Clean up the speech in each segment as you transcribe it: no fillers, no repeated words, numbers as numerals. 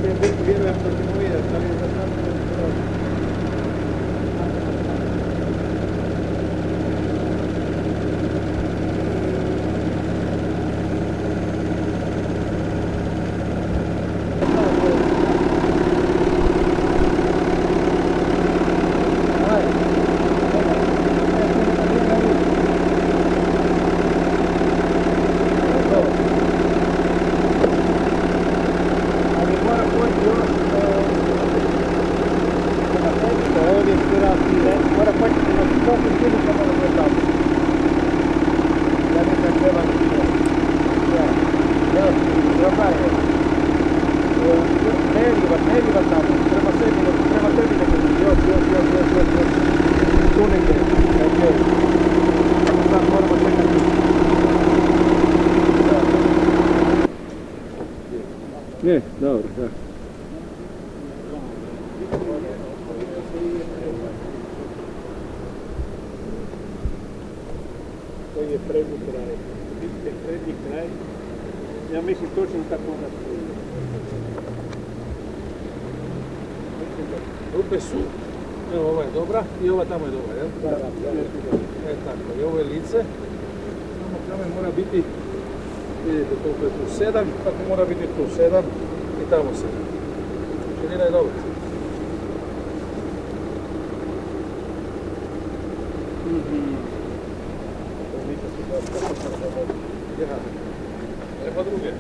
dajte Bogu vjerujem da ćemo vidjeti, ali je za sad Ne, dobro, da. koji je prednji kraj. Vidite prednji kraj. Ja mislim točno tako onda stoji. Rupe su, evo ova je dobra i ova tamo je dobra, jel? Da. Tako, i ovo je lice. Samo kamen mora biti, vidite koliko je tu 7, tako mora biti tu 7 i tamo 7. Širina je dobra. Evo druge.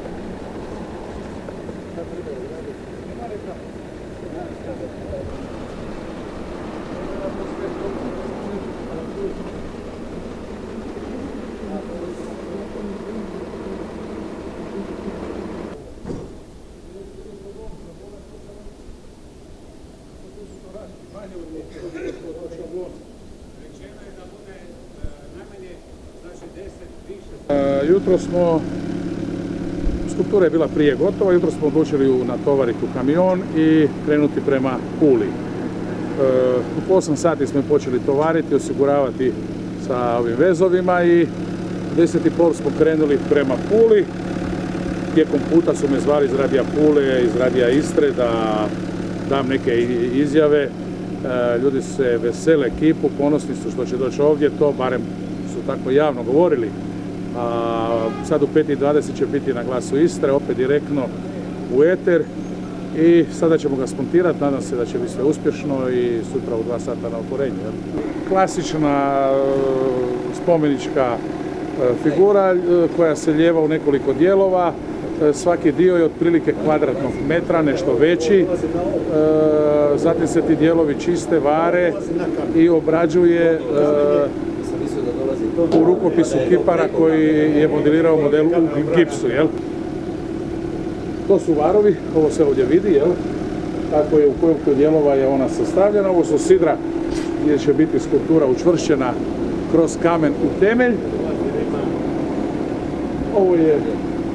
Jutro smo, skulptura je bila prije gotova, jutro smo odlučili natovariti u kamion i krenuti prema Puli. U 8 sati smo počeli tovariti, osiguravati sa ovim vezovima i u 10:30 smo krenuli prema Puli. Tijekom puta su me zvali iz radija Pule, iz radija Istre da dam neke izjave. Ljudi se vesele ekipu, ponosni su što će doći ovdje, to barem su tako javno govorili. Sad u 5:20 će biti na Glasu Istre, opet direktno u eter i sada ćemo ga smontirati, nadam se da će biti sve uspješno i sutra u 2 sata na otvorenju. Klasična spomenička figura koja se lijeva u nekoliko dijelova, svaki dio je otprilike kvadratnog metra, nešto veći, zatim se ti dijelovi čiste, vare i obrađuje u rukopisu kipara koji je modelirao model u gipsu, jel? To su varovi, ovo se ovdje vidi, jel? Tako je u koliko dijelova je ona sastavljena. Ovo su sidra gdje će biti skulptura učvršćena kroz kamen u temelj. Ovo je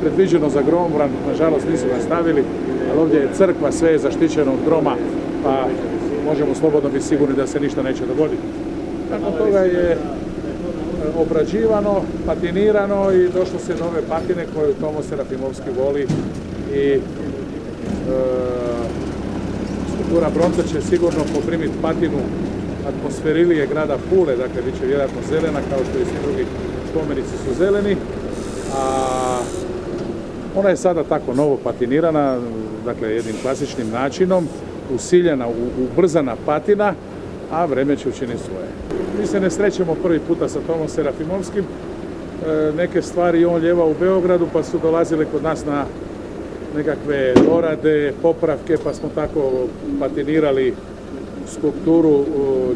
predviđeno za gromobran, nažalost nisu ga stavili, ali ovdje je crkva, sve je zaštićeno od groma, pa možemo slobodno biti sigurni da se ništa neće dogoditi. Nakon toga je obrađivano, patinirano i došlo se do ove patine koju Tomo Serafimovski voli i skulptura bronza će sigurno poprimiti patinu atmosferilije grada Pule, dakle bit će vjerojatno zelena kao što i svi drugi spomenici su zeleni, a ona je sada tako novo patinirana, dakle jednim klasičnim načinom, usiljena, ubrzana patina, a vreme će učiniti svoje. Mi se ne srećemo prvi puta sa Tomom Serafimovskim, neke stvari on ljeva u Beogradu pa su dolazile kod nas na nekakve dorade, popravke, pa smo tako patinirali skulpturu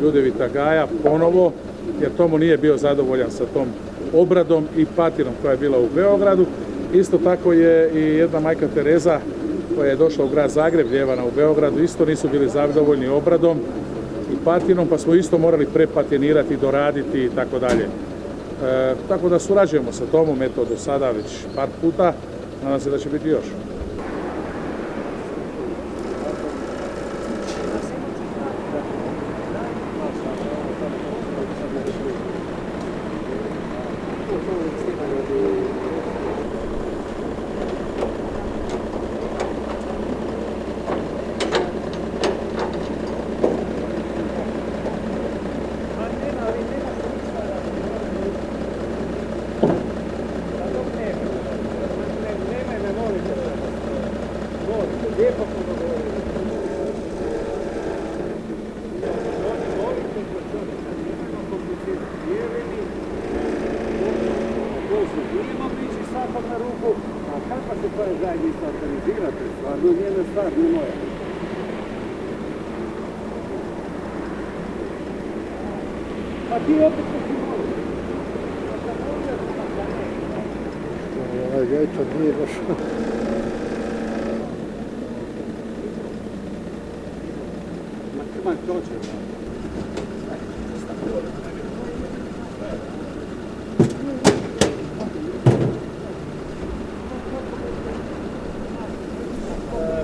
Ljudevita Gaja ponovo, jer Tomo nije bio zadovoljan sa tom obradom i patinom koja je bila u Beogradu. Isto tako je i jedna majka Tereza koja je došla u grad Zagreb, ljevana u Beogradu, isto nisu bili zadovoljni obradom i patinom, pa smo isto morali prepatinirati, doraditi i tako dalje. Tako da surađujemo sa Tomom, eto do sada već par puta, nadam se da će biti još. Nije mogu ići svakom na ruku, a kako se to je zajednica organizirate? Stvarno njena stvar, nije moja. A ti opet ne si mogu. Ovaj gajčar nije baš... Ma to će da.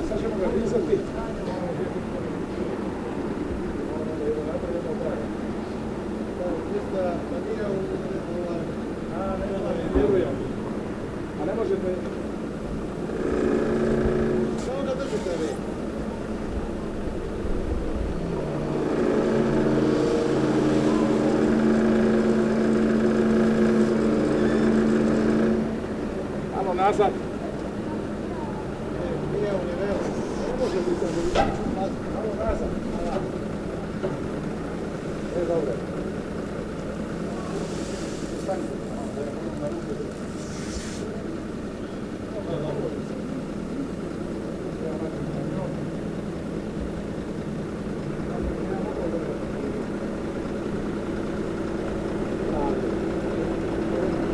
Sad ćemo ga dizati. Vjerujem. A ne možete... Samo ga držite vi. Malo nazad. Nije u nivelu. Ne može biti sad. Malo nazad. Dobro. Stani.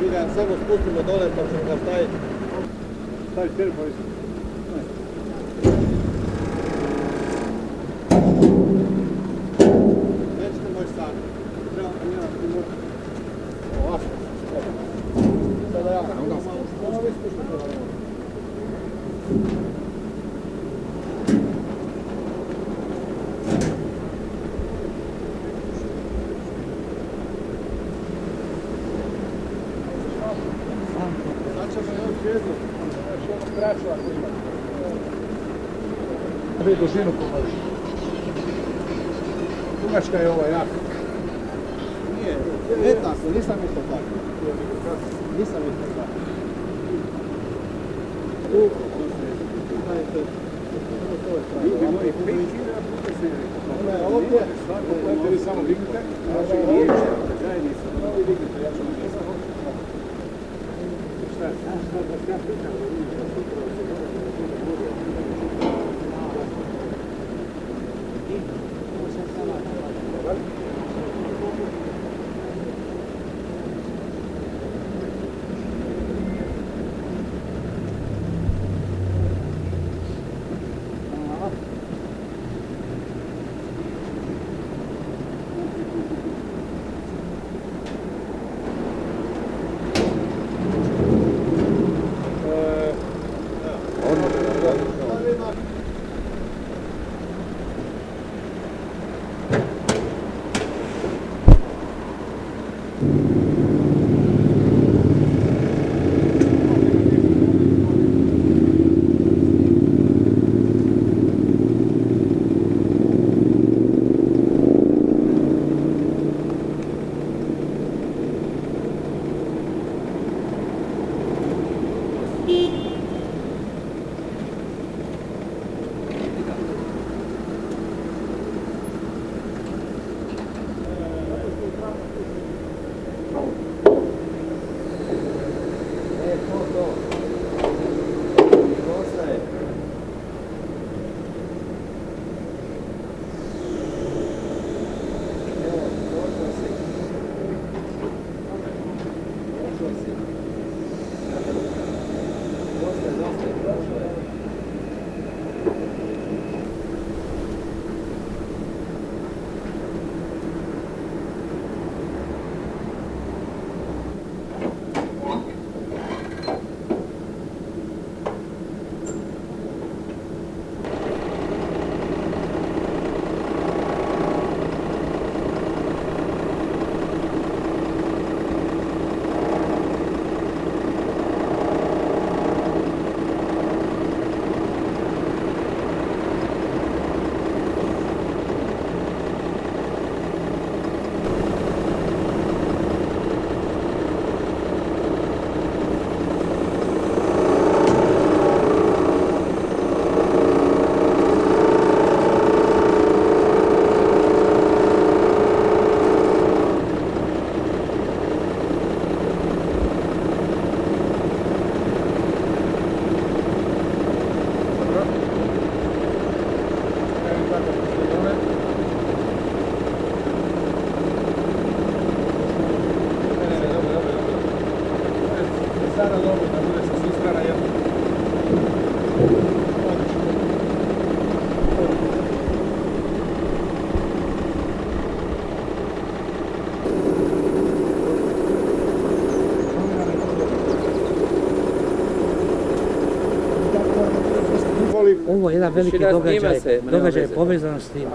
Mi ga samo spustimo dole pa ćemo ga staviti. Stavi telefon. Nećete moći sami. Ovako. Sada ja. Ono vi spuštate. Sad ćemo još jednu. Još jednu kraću ako imate. Vi dužinu pomoći. Dugačka je ova jaka. Nije, ne tako, nisam isto tako. Nisam isto tako. Tu, gledajte, Ljudi moji, 5.000 puta se ona je ovdje. Pogledajte vi samo dignite. zajednica. Vi dignite, ja ću vam ne samo. Šta da ja pitam, da vidim da sutra se bude. stara dobro, da bude sa svih strana jedno. Ovo je jedan veliki događaj povezanosti,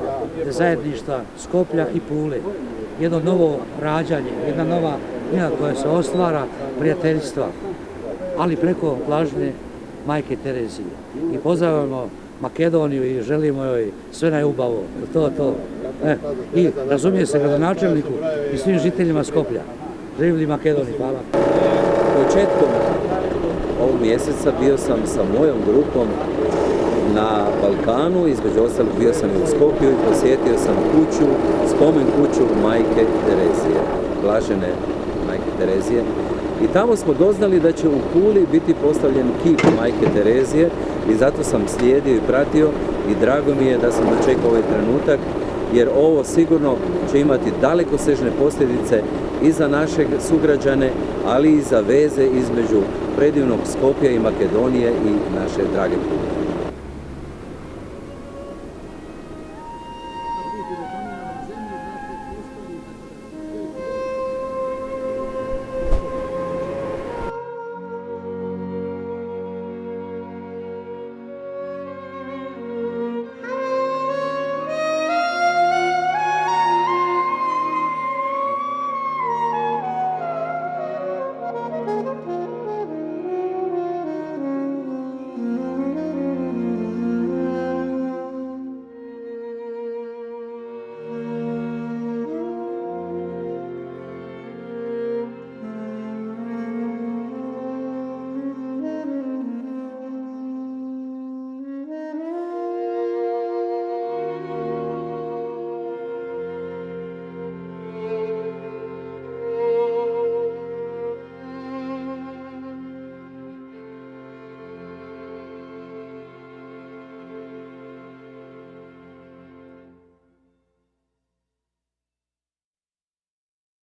zajedništva Skoplja i Pule. Jedno novo rađanje, jedna nova knjiga koja se ostvara prijateljstva, ali preko lažne Majke Terezije. I pozdravljamo Makedoniju i želimo joj sve najubavo. To. I razumije se gradonačelniku i svim žiteljima Skoplja. Živjeli Makedoniji, hvala. Početkom ovog mjeseca bio sam sa mojom grupom na Balkanu, između ostalog bio sam i u Skopju i posjetio sam kuću, spomen kuću Majke Terezije, blažene Majke Terezije. I tamo smo doznali da će u Puli biti postavljen kip Majke Terezije i zato sam slijedio i pratio i drago mi je da sam dočekao ovaj trenutak, jer ovo sigurno će imati dalekosežne posljedice i za naše sugrađane, ali i za veze između predivnog Skopja i Makedonije i naše drage Pule.